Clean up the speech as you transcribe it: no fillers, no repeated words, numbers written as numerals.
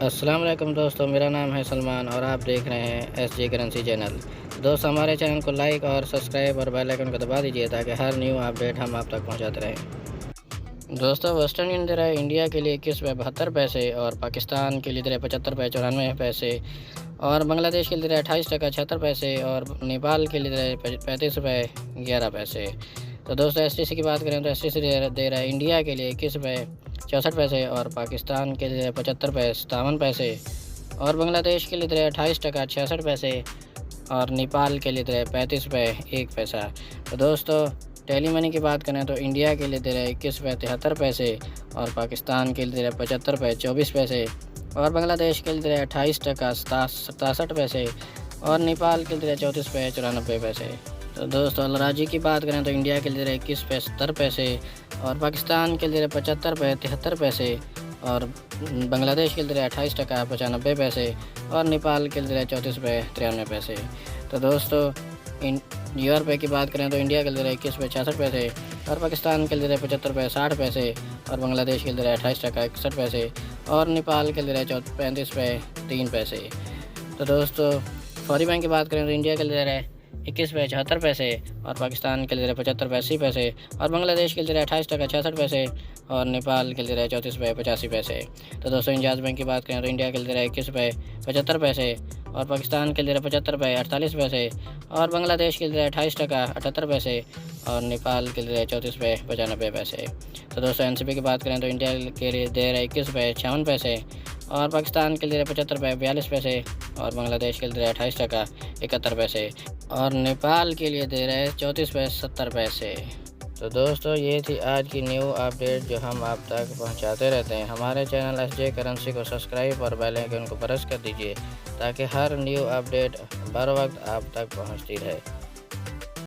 अस्सलाम वालेकुम दोस्तों, मेरा नाम है सलमान और आप देख रहे हैं SJ करेंसी चैनल। दोस्तों, हमारे चैनल को लाइक और सब्सक्राइब और बेल आइकन को दबा दीजिए ताकि हर न्यू अपडेट हम आप तक पहुंचाते रहें। दोस्तों, वेस्टर्न यूनियन दे रहा है इंडिया के लिए 21 रुपये 72 पैसे और पाकिस्तान के लिए दे रहा है 75 रुपये 94 पैसे और बांग्लादेश के लिए दे रहा है 28 टका 76 पैसे और नेपाल के लिए दे रहा है 35 रुपये 11 पैसे। तो दोस्तों, STC की बात करें तो STC दे रहा है इंडिया के लिए 21 रुपये 64 पैसे और पाकिस्तान के लिए 75 रुपये 57 पैसे और बांग्लादेश के लिए 28 टका 66 पैसे और नेपाल के लिए 35 रुपये 1 पैसा। तो दोस्तों, टेली मनी की बात करें तो इंडिया के लिए 21 रुपये 73 पैसे और पाकिस्तान के लिए 75 रुपये 24 पैसे और बांग्लादेश के लिए 28 टका 67 पैसे और नेपाल के लिए 34 रुपये 94 पैसे। तो दोस्तों, अलराजी की बात करें तो इंडिया के लिए 21 रुपये 70 पैसे और पाकिस्तान के लिए 75 रुपये 73 पैसे और बांग्लादेश के लिए 28 टका 95 पैसे और नेपाल के लिए 34 रुपये 93 पैसे। तो दोस्तों, ₹1 की बात करें तो इंडिया के लिए 21 रुपये 66 पैसे और पाकिस्तान के लिए 75 रुपये 60 पैसे और बांग्लादेश के लिए 28 टका 61 पैसे और नेपाल के लिए 35 रुपये 3 पैसे। तो दोस्तों, फौरी बैंक की बात करें तो इंडिया के लिए 21 रुपये 74 पैसे और पाकिस्तान के लिए 75 रुपये 80 पैसे और बांग्लादेश के लिए 28 टका 66 पैसे और नेपाल के लिए 34 रुपये 85 पैसे। तो दोस्तों, इंजाज बैंक की बात करें तो इंडिया के लिए 21 रुपये 75 पैसे और पाकिस्तान के लिए 75 रुपये 48 पैसे और बांग्लादेश के लिए 28 टका 78 पैसे और नेपाल के लिए 34 रुपये 95 पैसे। तो दोस्तों, NCP की बात करें तो इंडिया के लिए दे रहा है 21 रुपये 56 पैसे और पाकिस्तान के लिए 75 रुपये 42 पैसे और बांग्लादेश के लिए 28 टका 71 पैसे और नेपाल के लिए दे रहा है 34 रुपये 70 पैसे। तो दोस्तों, ये थी आज की न्यू अपडेट जो हम आप तक पहुंचाते रहते हैं। हमारे चैनल SJ करेंसी को सब्सक्राइब और बेल आइकन को प्रेस कर दीजिए ताकि हर न्यू अपडेट बर वक्त आप तक पहुंचती रहे।